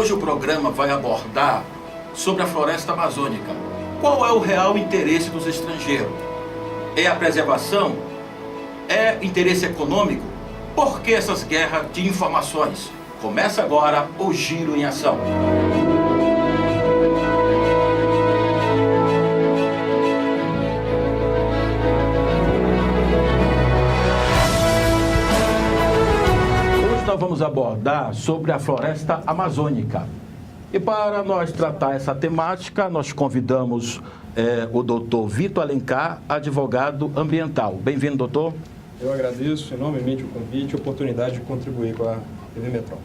Hoje o programa vai abordar sobre a floresta amazônica. Qual é o real interesse dos estrangeiros? É a preservação? É interesse econômico? Por que essas guerras de informações? Começa agora o Giro em Ação. Hoje nós vamos abordar sobre a floresta amazônica. E para nós tratar essa temática, nós convidamos o doutor Vitor Alencar, advogado ambiental. Bem-vindo, doutor. Eu agradeço enormemente o convite e a oportunidade de contribuir com a TV Metron.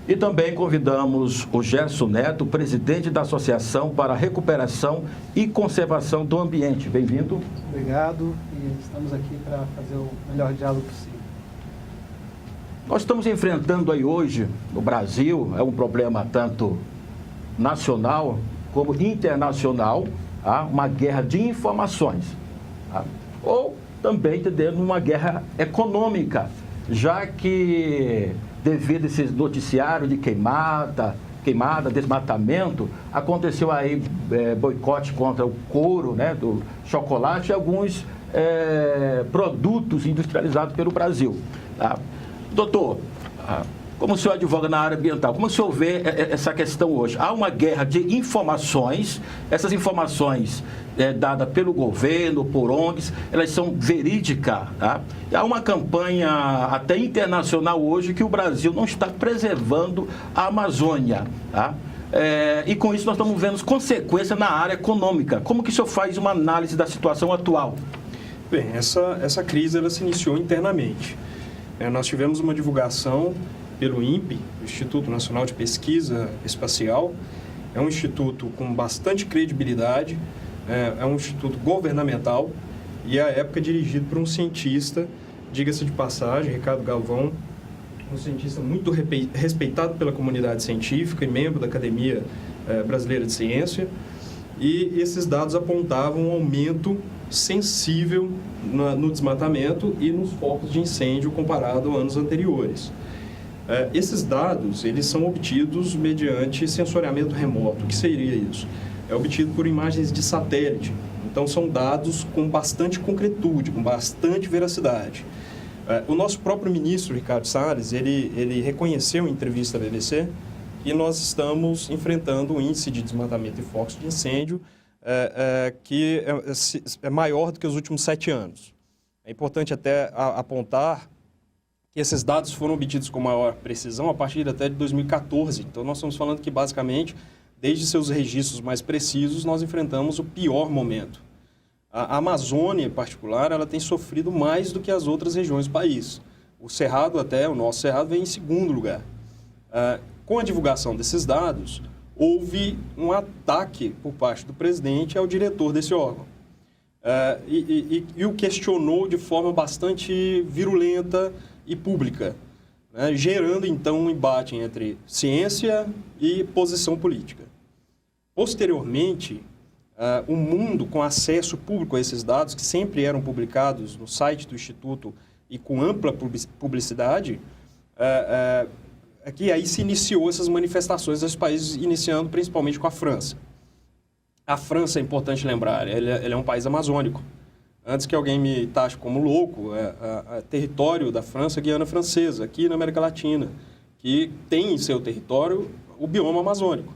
E também convidamos o Gerson Neto, presidente da Associação para a Recuperação e Conservação do Ambiente. Bem-vindo. Obrigado, e estamos aqui para fazer o melhor diálogo possível. Nós estamos enfrentando aí hoje, no Brasil, é um problema tanto nacional como internacional, uma guerra de informações, ou também entendendo uma guerra econômica, já que devido a esses noticiários de queimada, desmatamento, aconteceu aí boicote contra o couro, né, do chocolate e alguns produtos industrializados pelo Brasil. Doutor, como o senhor advoga na área ambiental, como o senhor vê essa questão hoje? Há uma guerra de informações, essas informações dadas pelo governo, por ONGs, elas são verídicas. Há uma campanha até internacional hoje que o Brasil não está preservando a Amazônia. E com isso nós estamos vendo consequências na área econômica. Como que o senhor faz uma análise da situação atual? Bem, essa crise ela se iniciou internamente. Nós tivemos uma divulgação pelo INPE, Instituto Nacional de Pesquisa Espacial. É um instituto com bastante credibilidade, é um instituto governamental e, à época, dirigido por um cientista, diga-se de passagem, Ricardo Galvão, um cientista muito respeitado pela comunidade científica e membro da Academia Brasileira de Ciência. E esses dados apontavam um aumento sensível no desmatamento e nos focos de incêndio comparado a anos anteriores. Esses dados, eles são obtidos mediante sensoriamento remoto. O que seria isso? É obtido por imagens de satélite. Então, são dados com bastante concretude, com bastante veracidade. O nosso próprio ministro, Ricardo Salles, ele reconheceu em entrevista à BBC que nós estamos enfrentando um índice de desmatamento e focos de incêndio que é maior do que os últimos 7 anos. É importante até apontar que esses dados foram obtidos com maior precisão a partir até de 2014. Então, nós estamos falando que, basicamente, desde seus registros mais precisos, nós enfrentamos o pior momento. A Amazônia, em particular, ela tem sofrido mais do que as outras regiões do país. O nosso Cerrado, vem em segundo lugar. Com a divulgação desses dados, houve um ataque por parte do presidente ao diretor desse órgão. E o questionou de forma bastante virulenta e pública, né, gerando, então, um embate entre ciência e posição política. Posteriormente, o mundo, com acesso público a esses dados, que sempre eram publicados no site do Instituto e com ampla publicidade, que aí se iniciou essas manifestações dos países, iniciando principalmente com a França. A França, é importante lembrar, ela é um país amazônico. Antes que alguém me taxe como louco, território da França, Guiana Francesa, aqui na América Latina, que tem em seu território o bioma amazônico.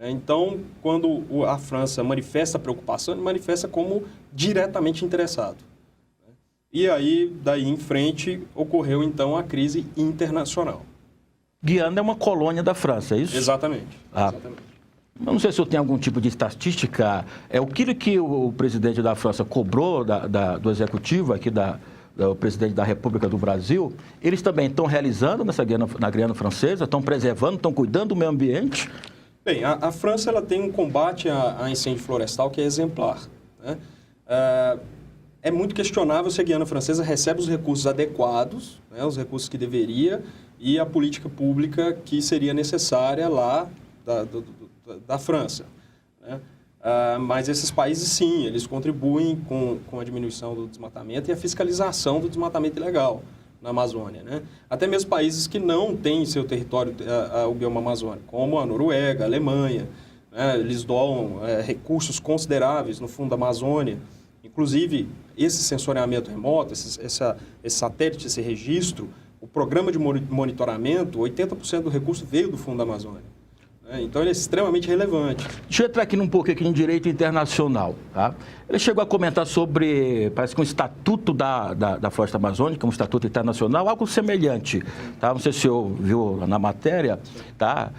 Então, quando a França manifesta preocupação, ele manifesta como diretamente interessado. E aí, daí em frente, ocorreu então a crise internacional. Guiana é uma colônia da França, é isso? Exatamente. Exatamente. Eu não sei se eu tenho algum tipo de estatística. O que o presidente da França cobrou do executivo aqui, do presidente da República do Brasil, eles também estão realizando na Guiana Francesa, estão preservando, estão cuidando do meio ambiente? Bem, a França ela tem um combate a incêndio florestal que é exemplar, né? É muito questionável se a Guiana Francesa recebe os recursos adequados, né, os recursos que deveria, e a política pública que seria necessária lá da França, né? Mas esses países, sim, eles contribuem com a diminuição do desmatamento e a fiscalização do desmatamento ilegal. na Amazônia, né? Até mesmo países que não têm em seu território o bioma amazônico, como a Noruega, a Alemanha, né? Eles doam recursos consideráveis no fundo da Amazônia. Inclusive, esse sensoriamento remoto, esse satélite, esse registro, o programa de monitoramento, 80% do recurso veio do fundo da Amazônia. Então, ele é extremamente relevante. Deixa eu entrar aqui um pouco aqui em direito internacional. Tá? Ele chegou a comentar sobre, parece que um estatuto da floresta amazônica, um estatuto internacional, algo semelhante. Tá? Não sei se o senhor viu na matéria. Tá?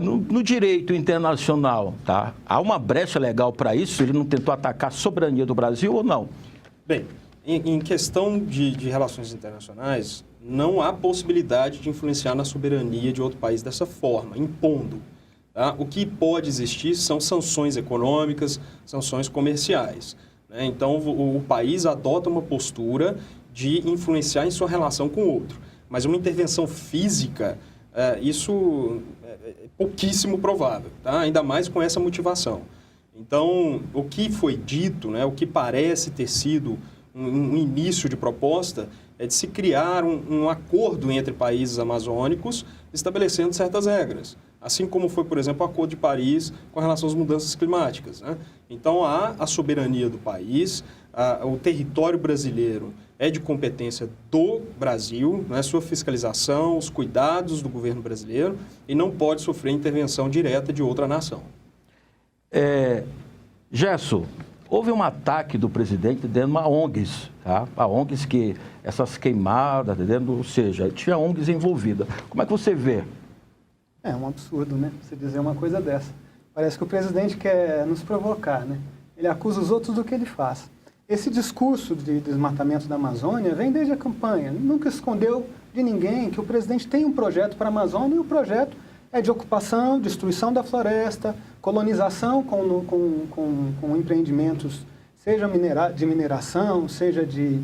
No direito internacional, tá? Há uma brecha legal para isso? Ele não tentou atacar a soberania do Brasil ou não? Bem, em questão de relações internacionais, não há possibilidade de influenciar na soberania de outro país dessa forma, impondo. Tá? O que pode existir são sanções econômicas, sanções comerciais. Né? Então, o país adota uma postura de influenciar em sua relação com o outro. Mas uma intervenção física, isso é pouquíssimo provável, tá? Ainda mais com essa motivação. Então, o que foi dito, né, o que parece ter sido um início de proposta, é de se criar um acordo entre países amazônicos estabelecendo certas regras. Assim como foi, por exemplo, o Acordo de Paris com relação às mudanças climáticas. Né? Então, há a soberania do país, o território brasileiro é de competência do Brasil, né? Sua fiscalização, os cuidados do governo brasileiro, e não pode sofrer intervenção direta de outra nação. Gerson, houve um ataque do presidente dentro de uma ONGs, tá? A ONGs que essas queimadas, ou seja, tinha ONGs envolvidas. Como é que você vê? É um absurdo, né? Você dizer uma coisa dessa. Parece que o presidente quer nos provocar, né? Ele acusa os outros do que ele faz. Esse discurso de desmatamento da Amazônia vem desde a campanha. Ele nunca escondeu de ninguém que o presidente tem um projeto para a Amazônia e o projeto é de ocupação, destruição da floresta, colonização com empreendimentos, seja de mineração, seja de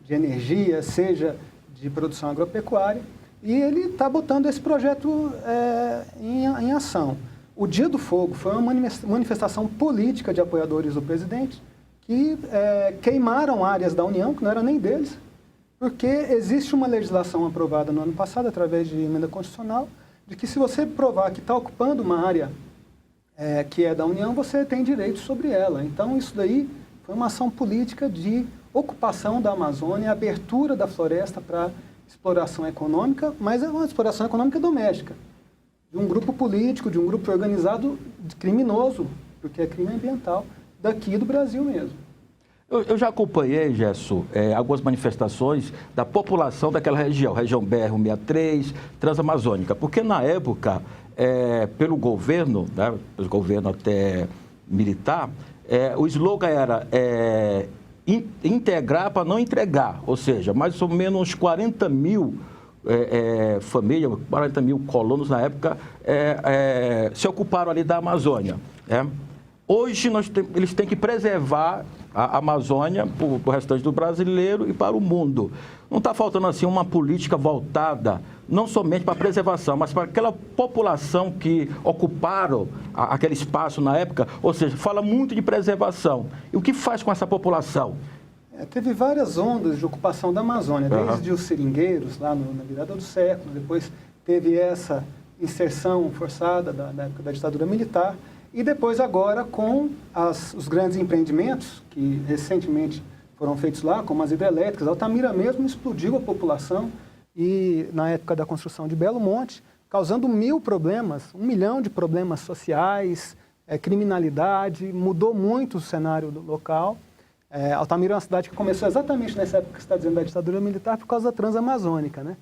energia, seja de produção agropecuária. E ele está botando esse projeto em ação. O Dia do Fogo foi uma manifestação política de apoiadores do presidente que queimaram áreas da União, que não era nem deles, porque existe uma legislação aprovada no ano passado, através de emenda constitucional, de que se você provar que está ocupando uma área que é da União, você tem direito sobre ela. Então, isso daí foi uma ação política de ocupação da Amazônia, abertura da floresta para exploração econômica, mas é uma exploração econômica doméstica, de um grupo político, de um grupo organizado criminoso, porque é crime ambiental, daqui do Brasil mesmo. Eu já acompanhei, Gerson, algumas manifestações da população daquela região BR-163, Transamazônica, porque na época, pelo governo, né, pelo governo até militar, o slogan era integrar para não entregar, ou seja, mais ou menos uns 40 mil famílias, 40 mil colonos na época se ocuparam ali da Amazônia. Hoje eles têm que preservar a Amazônia para o restante do brasileiro e para o mundo. Não está faltando assim uma política voltada não somente para a preservação, mas para aquela população que ocuparam aquele espaço na época, ou seja, fala muito de preservação. E o que faz com essa população? Teve várias ondas de ocupação da Amazônia, desde os seringueiros, lá na virada do século, depois teve essa inserção forçada da época da ditadura militar, e depois agora com os grandes empreendimentos que recentemente foram feitos lá, como as hidrelétricas. Altamira mesmo explodiu a população e na época da construção de Belo Monte, causando 1.000 problemas, 1 milhão de problemas sociais, criminalidade, mudou muito o cenário do local. Altamira é uma cidade que começou exatamente nessa época que você está dizendo da ditadura militar por causa da Transamazônica, né?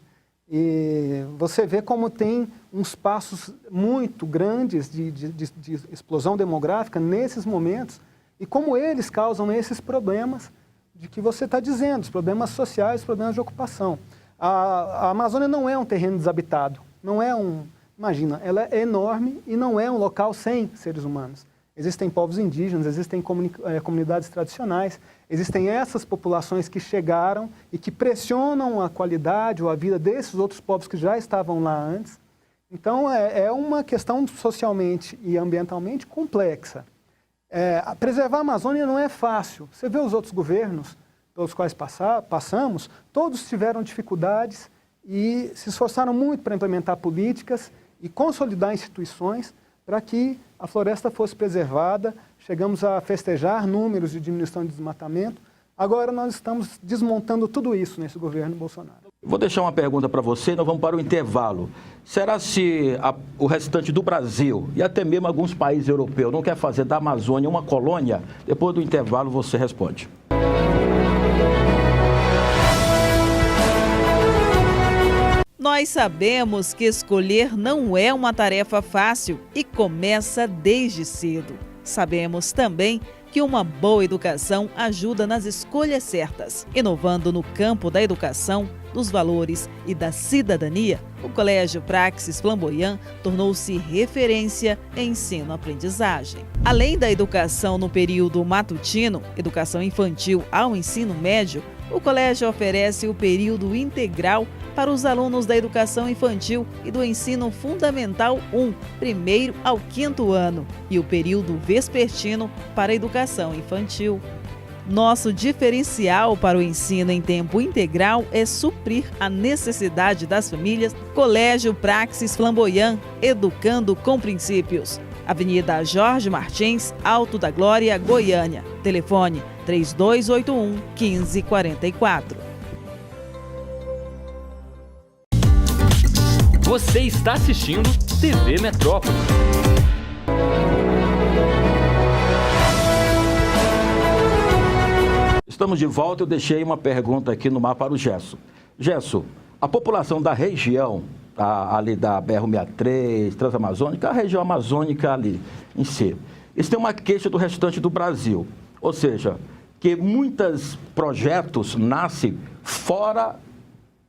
E você vê como tem uns passos muito grandes de explosão demográfica nesses momentos e como eles causam esses problemas de que você está dizendo, os problemas sociais, os problemas de ocupação. A Amazônia não é um terreno desabitado, não é imagina, ela é enorme e não é um local sem seres humanos. Existem povos indígenas, existem comunidades tradicionais, existem essas populações que chegaram e que pressionam a qualidade ou a vida desses outros povos que já estavam lá antes. Então, é uma questão socialmente e ambientalmente complexa. Preservar a Amazônia não é fácil. Você vê os outros governos pelos quais passamos, todos tiveram dificuldades e se esforçaram muito para implementar políticas e consolidar instituições para que a floresta fosse preservada. Chegamos a festejar números de diminuição de desmatamento. Agora nós estamos desmontando tudo isso nesse governo Bolsonaro. Vou deixar uma pergunta para você, nós vamos para o intervalo. Será se o restante do Brasil e até mesmo alguns países europeus não quer fazer da Amazônia uma colônia? Depois do intervalo você responde. Nós sabemos que escolher não é uma tarefa fácil e começa desde cedo. Sabemos também que uma boa educação ajuda nas escolhas certas. Inovando no campo da educação, dos valores e da cidadania, o Colégio Praxis Flamboyant tornou-se referência em ensino-aprendizagem. Além da educação no período matutino, educação infantil ao ensino médio, o colégio oferece o período integral para os alunos da educação infantil e do ensino fundamental 1, primeiro ao 5º ano, e o período vespertino para a educação infantil. Nosso diferencial para o ensino em tempo integral é suprir a necessidade das famílias. Colégio Praxis Flamboyant, educando com princípios. Avenida Jorge Martins, Alto da Glória, Goiânia. Telefone 3281-1544. Você está assistindo TV Metrópole. Estamos de volta, eu deixei uma pergunta aqui no mar para o Gesso. Gesso, a população da região, ali da BR-163, Transamazônica, a região amazônica ali em si, eles têm uma queixa do restante do Brasil, ou seja, que muitos projetos nascem fora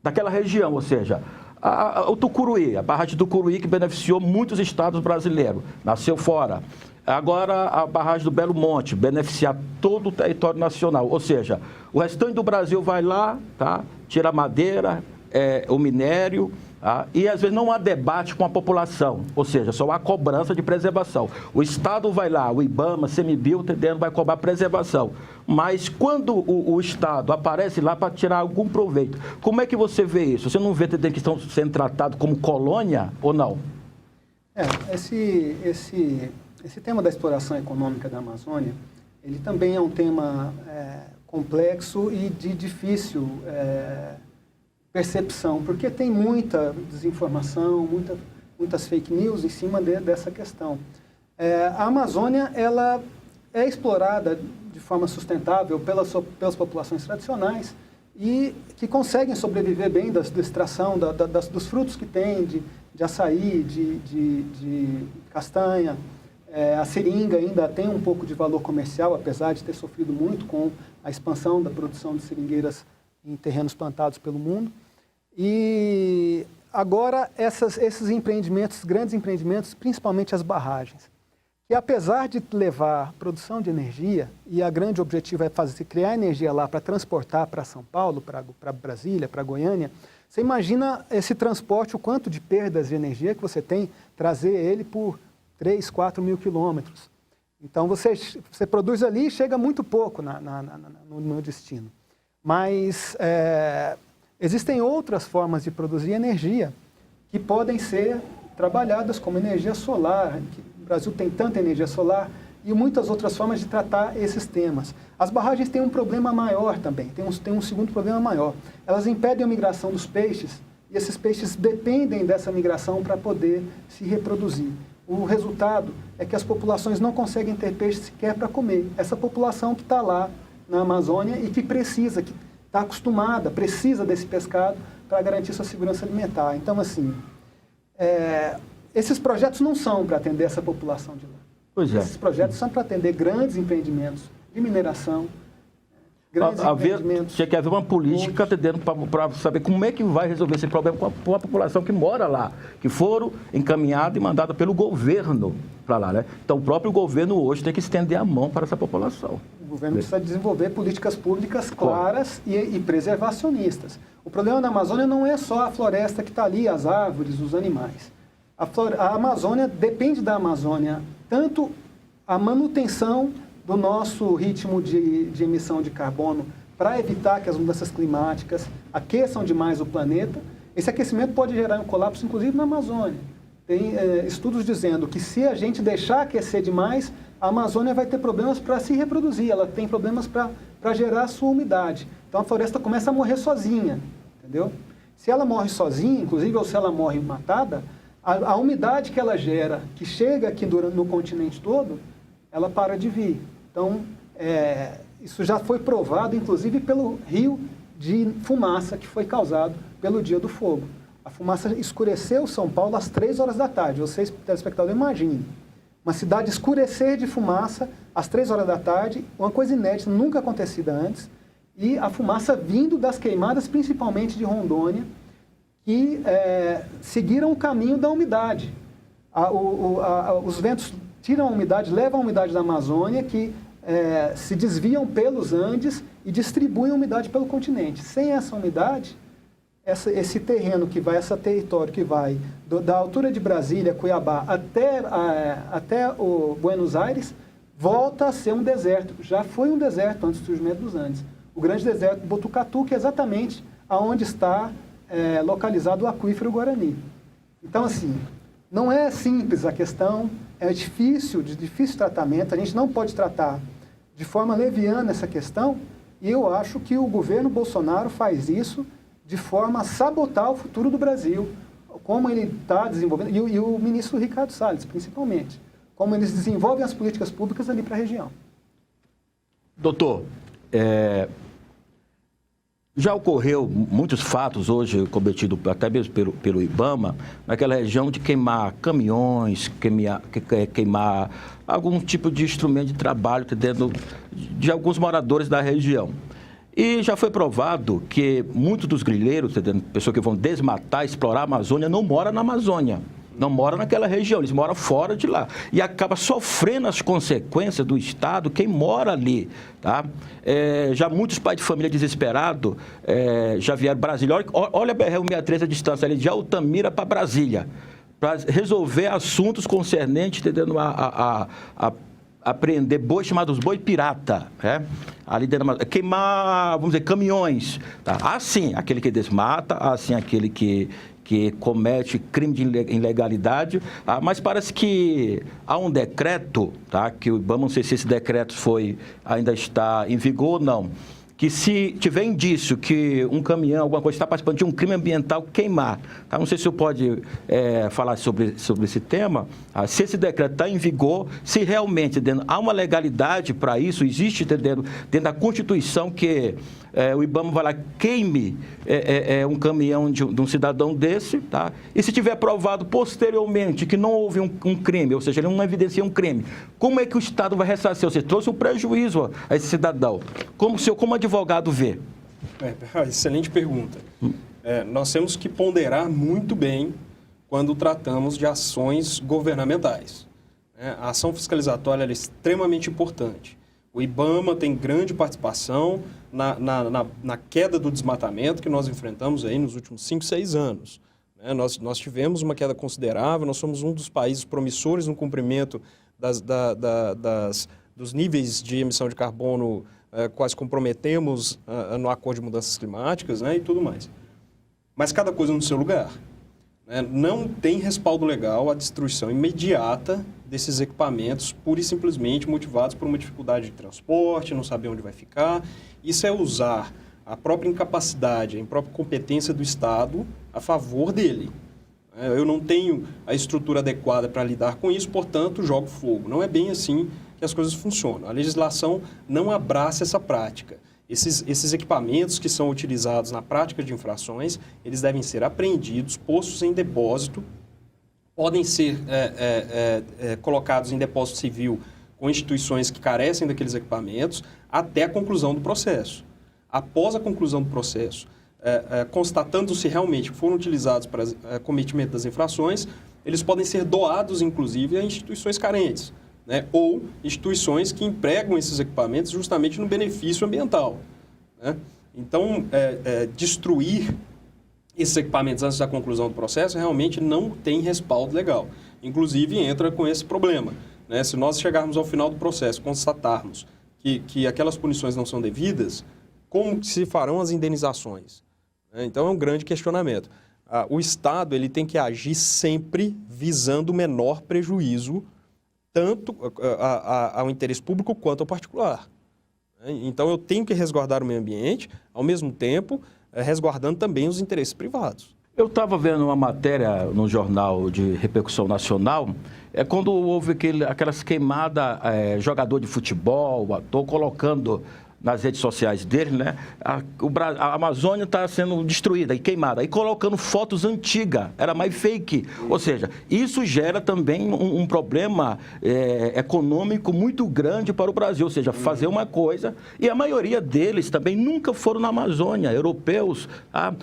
daquela região, ou seja, o Tucuruí, a barragem do Tucuruí, que beneficiou muitos estados brasileiros, nasceu fora. Agora a barragem do Belo Monte, beneficiar todo o território nacional. Ou seja, o restante do Brasil vai lá, tá? Tira a madeira, o minério, tá? E às vezes não há debate com a população. Ou seja, só há cobrança de preservação. O Estado vai lá, o IBAMA, CMBio, entendendo, vai cobrar preservação. Mas quando o Estado aparece lá para tirar algum proveito, como é que você vê isso? Você não vê que estão sendo tratados como colônia ou não? Esse tema da exploração econômica da Amazônia, ele também é um tema complexo e de difícil percepção, porque tem muita desinformação, muitas fake news em cima dessa questão. A Amazônia, ela é explorada de forma sustentável pelas populações tradicionais e que conseguem sobreviver bem da extração dos frutos que tem, de açaí, de castanha. A seringa ainda tem um pouco de valor comercial, apesar de ter sofrido muito com a expansão da produção de seringueiras em terrenos plantados pelo mundo. E agora esses empreendimentos, grandes empreendimentos, principalmente as barragens, que apesar de levar produção de energia, e a grande objetivo é criar energia lá para transportar para São Paulo, para Brasília, para Goiânia, você imagina esse transporte, o quanto de perdas de energia que você tem, trazer ele por 3, 4 mil quilômetros. Então, você produz ali e chega muito pouco no destino. Mas existem outras formas de produzir energia que podem ser trabalhadas como energia solar. O Brasil tem tanta energia solar e muitas outras formas de tratar esses temas. As barragens têm um problema maior também, tem um segundo problema maior. Elas impedem a migração dos peixes e esses peixes dependem dessa migração para poder se reproduzir. O resultado é que as populações não conseguem ter peixe sequer para comer. Essa população que está lá na Amazônia e que precisa, que está acostumada, precisa desse pescado para garantir sua segurança alimentar. Então, assim, esses projetos não são para atender essa população de lá. Pois é. Esses projetos são para atender grandes empreendimentos de mineração, grandes empreendimentos. Tinha que haver uma política atendendo para saber como é que vai resolver esse problema com a população que mora lá, que foram encaminhadas e mandadas pelo governo para lá, né? Então, o próprio governo hoje tem que estender a mão para essa população. O governo precisa desenvolver políticas públicas claras e preservacionistas. O problema da Amazônia não é só a floresta que está ali, as árvores, os animais. A Amazônia depende da Amazônia, tanto a manutenção do nosso ritmo de emissão de carbono, para evitar que as mudanças climáticas aqueçam demais o planeta. Esse aquecimento pode gerar um colapso, inclusive, na Amazônia. Tem estudos dizendo que se a gente deixar aquecer demais, a Amazônia vai ter problemas para se reproduzir, ela tem problemas para gerar a sua umidade. Então a floresta começa a morrer sozinha, entendeu? Se ela morre sozinha, inclusive, ou se ela morre matada, a umidade que ela gera, que chega aqui no continente todo, ela para de vir. Então, isso já foi provado, inclusive, pelo rio de fumaça que foi causado pelo Dia do Fogo. A fumaça escureceu São Paulo às 3 horas da tarde. Vocês, telespectadores, imaginem. Uma cidade escurecer de fumaça às 3 horas da tarde, uma coisa inédita, nunca acontecida antes, e a fumaça vindo das queimadas, principalmente de Rondônia, que seguiram o caminho da umidade. Os ventos tiram a umidade, levam a umidade da Amazônia, que se desviam pelos Andes e distribuem a umidade pelo continente. Sem essa umidade, esse terreno que vai, esse território que vai da altura de Brasília, Cuiabá, até o Buenos Aires, volta a ser um deserto. Já foi um deserto antes do surgimento dos Andes. O grande deserto do Botucatu, que é exatamente aonde está localizado o aquífero Guarani. Então, assim, não é simples a questão, é difícil, de difícil tratamento, a gente não pode tratar de forma leviana essa questão, e eu acho que o governo Bolsonaro faz isso de forma a sabotar o futuro do Brasil, como ele está desenvolvendo, e o ministro Ricardo Salles, principalmente, como eles desenvolvem as políticas públicas ali para a região. Doutor, já ocorreu muitos fatos hoje cometidos até mesmo pelo IBAMA, naquela região de queimar caminhões, queimar algum tipo de instrumento de trabalho dentro de alguns moradores da região. E já foi provado que muitos dos grileiros, pessoas que vão desmatar, explorar a Amazônia, não moram na Amazônia. Não moram naquela região, eles moram fora de lá. E acaba sofrendo as consequências do Estado quem mora ali. Tá? Já muitos pais de família desesperados já vieram para Brasília. Olha a BR-163 a distância ali de Altamira para Brasília, para resolver assuntos concernentes, entendendo, a prender bois chamados boi pirata, ali dentro da... queimar, vamos dizer, caminhões. Tá? Assim, aquele que desmata, assim, aquele que comete crime de ilegalidade, mas parece que há um decreto, tá? Que o IBAMA, não sei se esse decreto ainda está em vigor ou não, que se tiver indício que um caminhão, alguma coisa, está participando de um crime ambiental, queimar. Tá? Não sei se o senhor pode falar sobre esse tema, se esse decreto está em vigor, se realmente há uma legalidade para isso, existe dentro da Constituição que o IBAMA vai lá, queime um caminhão de um cidadão desse, tá? E se tiver provado posteriormente que não houve um crime, ou seja, ele não evidencia um crime, como é que o Estado vai ressarcir? Você trouxe um prejuízo a esse cidadão. Como o senhor, como advogado, vê? Excelente pergunta. Nós temos que ponderar muito bem quando tratamos de ações governamentais. A ação fiscalizatória é extremamente importante. O IBAMA tem grande participação na queda do desmatamento que nós enfrentamos aí nos últimos 5, 6 anos. Nós tivemos uma queda considerável, nós somos um dos países promissores no cumprimento dos níveis de emissão de carbono quais comprometemos no Acordo de Mudanças Climáticas, e tudo mais. Mas cada coisa no seu lugar. Não tem respaldo legal a destruição imediata desses equipamentos, pura e simplesmente motivados por uma dificuldade de transporte, não saber onde vai ficar. Isso é usar a própria incapacidade, a própria competência do Estado a favor dele. Eu não tenho a estrutura adequada para lidar com isso, portanto, jogo fogo. Não é bem assim que as coisas funcionam. A legislação não abraça essa prática. Esses equipamentos que são utilizados na prática de infrações, eles devem ser apreendidos, postos em depósito, podem ser colocados em depósito civil com instituições que carecem daqueles equipamentos até a conclusão do processo. Após a conclusão do processo, constatando-se realmente que foram utilizados para cometimento das infrações, eles podem ser doados, inclusive, a instituições carentes. Ou instituições que empregam esses equipamentos justamente no benefício ambiental. Então, destruir esses equipamentos antes da conclusão do processo realmente não tem respaldo legal. Inclusive, entra com esse problema. Se nós chegarmos ao final do processo, constatarmos que aquelas punições não são devidas, como se farão as indenizações? Então é um grande questionamento. O Estado ele tem que agir sempre visando o menor prejuízo, tanto ao interesse público quanto ao particular. Então eu tenho que resguardar o meio ambiente, ao mesmo tempo resguardando também os interesses privados. Eu estava vendo uma matéria no jornal de repercussão nacional, quando houve aquelas queimadas, jogador de futebol, ator, colocando nas redes sociais dele, né? A Amazônia está sendo destruída e queimada, e colocando fotos antigas, era mais fake. Ou seja, isso gera também um problema econômico muito grande para o Brasil, ou seja, fazer uma coisa, e a maioria deles também nunca foram na Amazônia, europeus.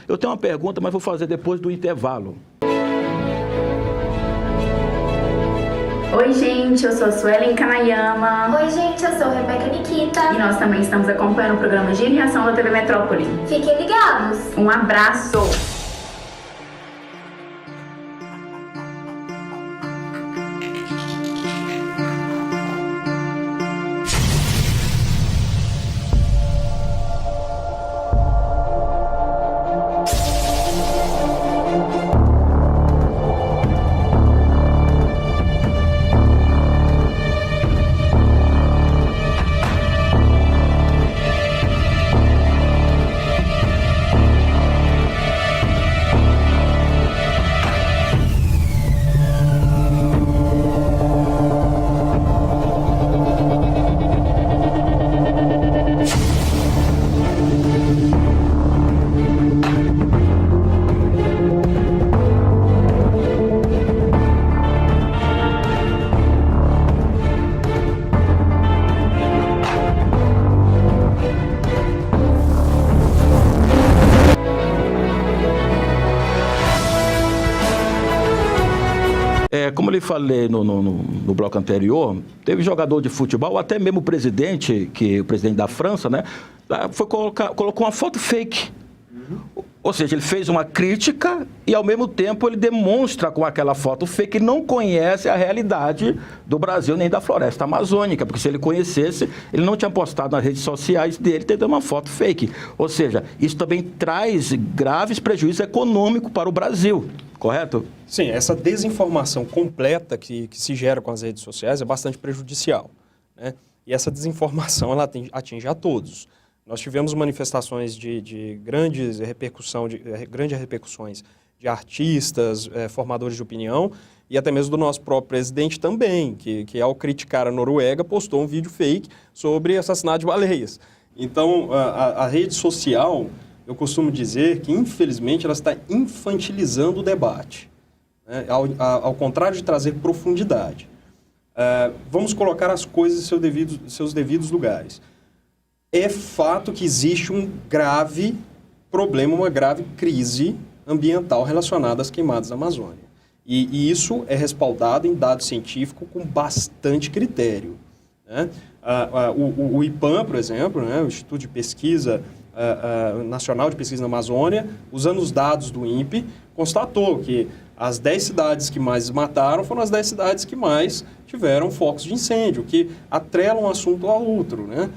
Eu tenho uma pergunta, mas vou fazer depois do intervalo. Oi, gente, eu sou a Suelen Kanayama. Oi, gente, eu sou a Rebeca Nikita. E nós também estamos acompanhando o programa Giro em Ação da TV Metrópole. Fiquem ligados. Um abraço! Como eu lhe falei no bloco anterior, teve jogador de futebol, até mesmo o presidente da França, né, colocou uma foto fake. Ou seja, ele fez uma crítica e, ao mesmo tempo, ele demonstra com aquela foto fake que não conhece a realidade do Brasil nem da floresta amazônica, porque se ele conhecesse, ele não tinha postado nas redes sociais dele tendo uma foto fake. Ou seja, isso também traz graves prejuízos econômicos para o Brasil, correto? Sim, essa desinformação completa que se gera com as redes sociais é bastante prejudicial, né? E essa desinformação ela atinge a todos. Nós tivemos manifestações de grandes repercussões de artistas, formadores de opinião, e até mesmo do nosso próprio presidente também, que ao criticar a Noruega, postou um vídeo fake sobre assassinato de baleias. Então, a rede social, eu costumo dizer que, infelizmente, ela está infantilizando o debate, né? Ao contrário de trazer profundidade. Vamos colocar as coisas em seus devidos lugares. É fato que existe um grave problema, uma grave crise ambiental relacionada às queimadas da Amazônia. E isso é respaldado em dados científicos com bastante critério, né? O IPAM, por exemplo, né, o Instituto de Pesquisa Nacional de Pesquisa na Amazônia, usando os dados do INPE, constatou que as 10 cidades que mais mataram foram as 10 cidades que mais tiveram focos de incêndio, que atrelam um assunto ao outro, né?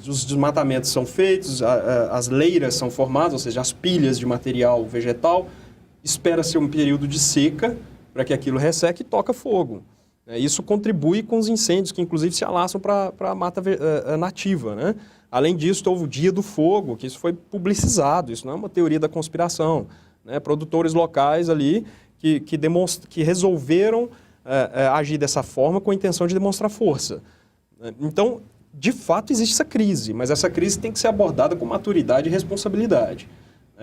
Os desmatamentos são feitos, as leiras são formadas, ou seja, as pilhas de material vegetal, espera-se um período de seca para que aquilo resseque e toca fogo. Isso contribui com os incêndios que, inclusive, se alastram para a mata nativa, né? Além disso, houve o Dia do Fogo, que isso foi publicizado, isso não é uma teoria da conspiração, né? Produtores locais ali que resolveram agir dessa forma com a intenção de demonstrar força. Então, de fato, existe essa crise, mas essa crise tem que ser abordada com maturidade e responsabilidade.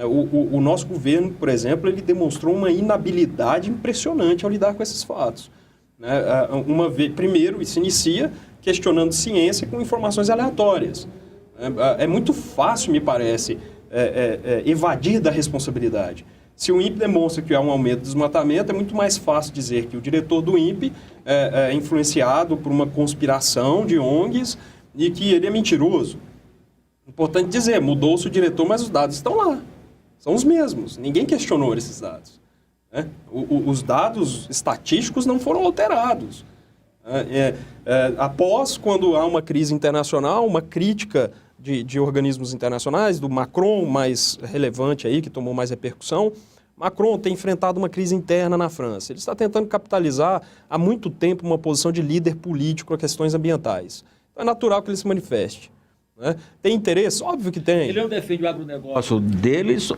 O nosso governo, por exemplo, ele demonstrou uma inabilidade impressionante ao lidar com esses fatos. Primeiro, se inicia questionando ciência com informações aleatórias. É muito fácil, me parece, evadir da responsabilidade. Se o INPE demonstra que há um aumento do desmatamento, é muito mais fácil dizer que o diretor do INPE é influenciado por uma conspiração de ONGs e que ele é mentiroso. Importante dizer, mudou-se o diretor, mas os dados estão lá. São os mesmos. Ninguém questionou esses dados, né? Os dados estatísticos não foram alterados. Após, quando há uma crise internacional, uma crítica de organismos internacionais, do Macron, mais relevante aí, que tomou mais repercussão. Macron tem enfrentado uma crise interna na França. Ele está tentando capitalizar há muito tempo uma posição de líder político a questões ambientais. Então é natural que ele se manifeste. Né? Tem interesse? Óbvio que tem. Ele não defende o agronegócio deles?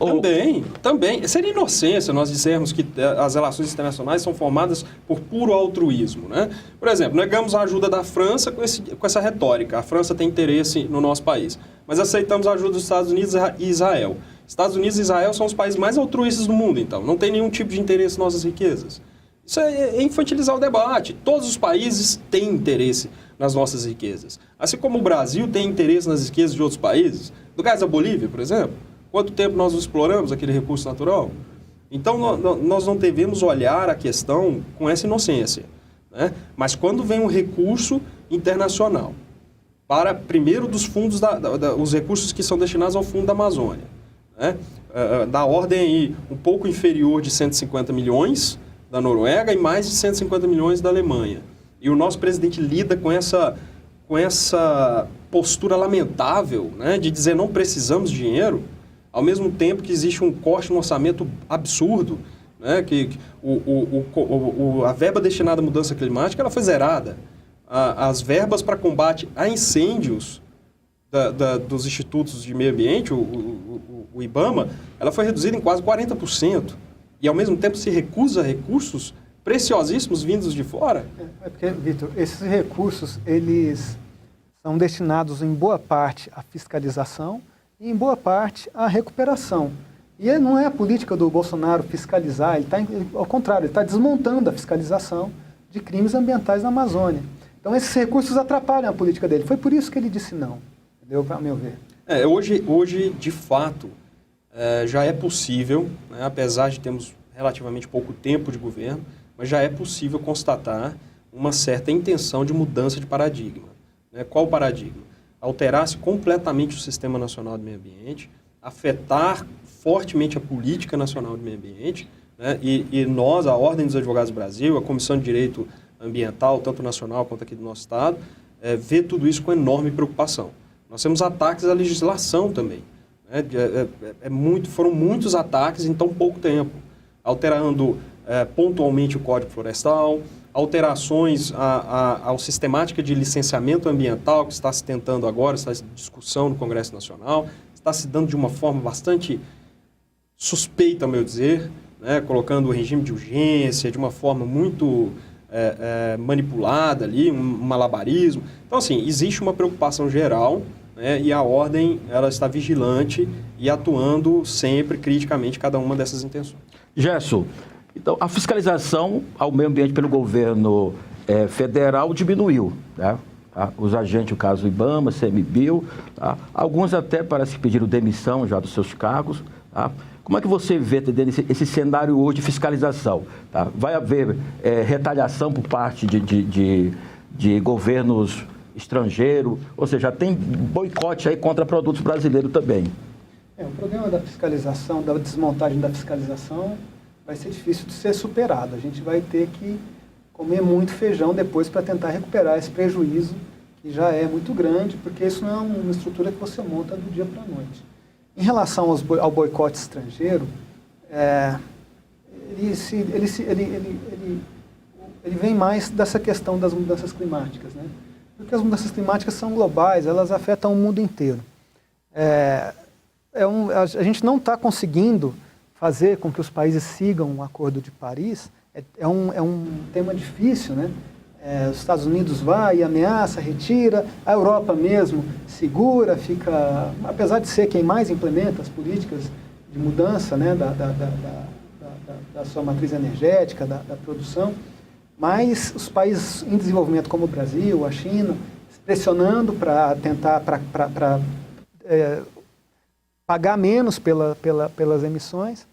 Também. Seria inocência nós dissermos que as relações internacionais são formadas por puro altruísmo. Né? Por exemplo, negamos a ajuda da França com essa retórica. A França tem interesse no nosso país. Mas aceitamos a ajuda dos Estados Unidos e Israel. Estados Unidos e Israel são os países mais altruístas do mundo, então. Não tem nenhum tipo de interesse em nossas riquezas. Isso é infantilizar o debate. Todos os países têm interesse nas nossas riquezas. Assim como o Brasil tem interesse nas riquezas de outros países. No caso da Bolívia, por exemplo. Quanto tempo nós exploramos aquele recurso natural? Então, nós não devemos olhar a questão com essa inocência. Né? Mas quando vem um recurso internacional, para, primeiro, dos fundos, os recursos que são destinados ao Fundo da Amazônia, né? Da ordem aí, um pouco inferior de 150 milhões da Noruega e mais de 150 milhões da Alemanha. E o nosso presidente lida com essa postura lamentável, né, de dizer não precisamos de dinheiro, ao mesmo tempo que existe um corte no orçamento absurdo, né, que a verba destinada à mudança climática ela foi zerada. As verbas para combate a incêndios dos institutos de meio ambiente, o IBAMA, ela foi reduzida em quase 40%. E, ao mesmo tempo, se recusa recursos preciosíssimos vindos de fora. É porque, Vitor, esses recursos, eles são destinados, em boa parte, à fiscalização e, em boa parte, à recuperação. E não é a política do Bolsonaro fiscalizar, ao contrário, ele está desmontando a fiscalização de crimes ambientais na Amazônia. Então, esses recursos atrapalham a política dele. Foi por isso que ele disse não, entendeu? A meu ver. Hoje, de fato, já é possível, né, apesar de termos relativamente pouco tempo de governo, mas já é possível constatar uma certa intenção de mudança de paradigma. Né? Qual o paradigma? Alterar-se completamente o Sistema Nacional de Meio Ambiente, afetar fortemente a Política Nacional de Meio Ambiente, né? E nós, a Ordem dos Advogados do Brasil, a Comissão de Direito Ambiental, tanto nacional quanto aqui do nosso Estado, vê tudo isso com enorme preocupação. Nós temos ataques à legislação também. Foram muitos ataques em tão pouco tempo, alterando pontualmente o Código Florestal, alterações à sistemática de licenciamento ambiental que está se tentando agora, está em discussão no Congresso Nacional, está se dando de uma forma bastante suspeita, a meu dizer, né, colocando o regime de urgência de uma forma muito manipulada ali, um malabarismo. Então, assim, existe uma preocupação geral, né, e a Ordem ela está vigilante e atuando sempre criticamente cada uma dessas intenções. Gerson, então a fiscalização ao meio ambiente pelo governo federal diminuiu, né? Os agentes, o caso IBAMA, CMBio, tá? Alguns até parece que pediram demissão já dos seus cargos. Tá? Como é que você vê esse cenário hoje de fiscalização? Tá? Vai haver retaliação por parte de governos estrangeiros? Ou seja, tem boicote aí contra produtos brasileiros também? O problema da fiscalização, da desmontagem da fiscalização, vai ser difícil de ser superado. A gente vai ter que comer muito feijão depois para tentar recuperar esse prejuízo, que já é muito grande, porque isso não é uma estrutura que você monta do dia para a noite. Em relação ao boicote estrangeiro, ele vem mais dessa questão das mudanças climáticas, né? Porque as mudanças climáticas são globais, elas afetam o mundo inteiro. A gente não está conseguindo fazer com que os países sigam o Acordo de Paris. É um tema difícil, né? Os Estados Unidos vai e ameaça, retira, a Europa mesmo segura, fica, apesar de ser quem mais implementa as políticas de mudança, né, da sua matriz energética, da produção, mas os países em desenvolvimento como o Brasil, a China, pressionando para tentar pagar menos pelas emissões,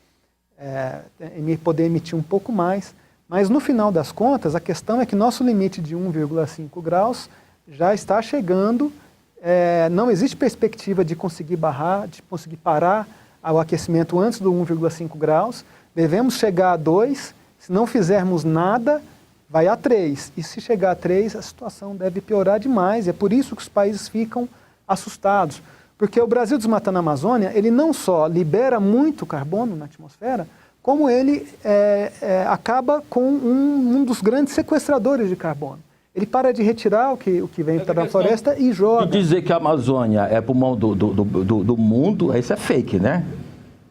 poder emitir um pouco mais. Mas, no final das contas, a questão é que nosso limite de 1,5 graus já está chegando, não existe perspectiva de conseguir parar o aquecimento antes do 1,5 graus, devemos chegar a 2, se não fizermos nada, vai a 3, e se chegar a 3, a situação deve piorar demais, é por isso que os países ficam assustados. Porque o Brasil desmatando a Amazônia, ele não só libera muito carbono na atmosfera, como ele acaba com um dos grandes sequestradores de carbono. Ele para de retirar o que vem da floresta e joga. E dizer que a Amazônia é pulmão do mundo, isso é fake, né?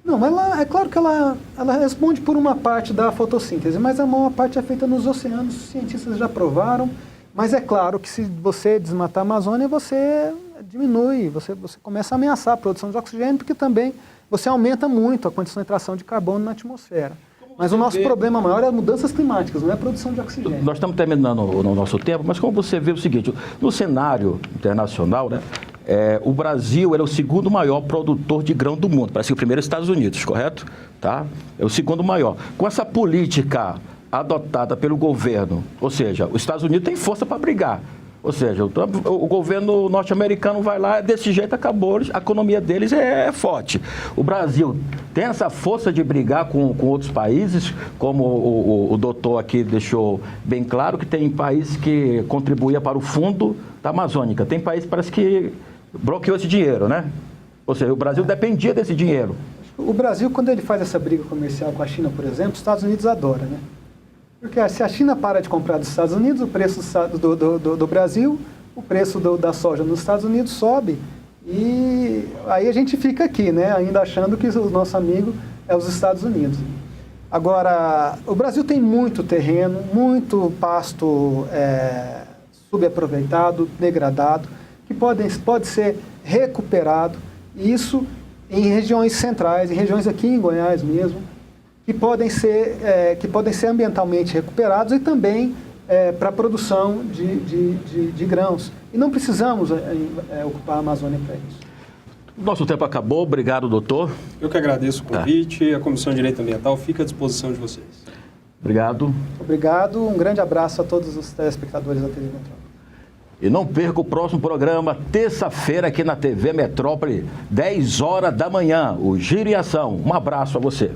Não, mas é claro que ela responde por uma parte da fotossíntese, mas a maior parte é feita nos oceanos, os cientistas já provaram. Mas é claro que se você desmatar a Amazônia, você diminui, você começa a ameaçar a produção de oxigênio, porque também você aumenta muito a concentração de carbono na atmosfera. Mas o nosso problema maior é as mudanças climáticas, não é a produção de oxigênio. Nós estamos terminando no nosso tempo, mas como você vê o seguinte, no cenário internacional, né, o Brasil é o segundo maior produtor de grão do mundo. Parece que o primeiro é os Estados Unidos, correto? Tá? É o segundo maior. Com essa política adotada pelo governo, ou seja, os Estados Unidos têm força para brigar. Ou seja, o governo norte-americano vai lá, desse jeito acabou, a economia deles é forte. O Brasil tem essa força de brigar com outros países, como o doutor aqui deixou bem claro, que tem países que contribuíam para o fundo da Amazônica. Tem país que parece que bloqueou esse dinheiro, né? Ou seja, o Brasil dependia desse dinheiro. O Brasil, quando ele faz essa briga comercial com a China, por exemplo, os Estados Unidos adora, né? Porque se a China para de comprar dos Estados Unidos, o preço do Brasil, o preço da soja nos Estados Unidos sobe. E aí a gente fica aqui, né, ainda achando que o nosso amigo é os Estados Unidos. Agora, o Brasil tem muito terreno, muito pasto subaproveitado, degradado, que pode ser recuperado, e isso em regiões centrais, em regiões aqui em Goiás mesmo, que podem ser ambientalmente recuperados e também para a produção de grãos. E não precisamos ocupar a Amazônia para isso. Nosso tempo acabou. Obrigado, doutor. Eu que agradeço o convite. A Comissão de Direito Ambiental fica à disposição de vocês. Obrigado. Obrigado. Um grande abraço a todos os telespectadores da TV Metrópole. E não perca o próximo programa, terça-feira, aqui na TV Metrópole, 10 horas da manhã, o Giro em Ação. Um abraço a você.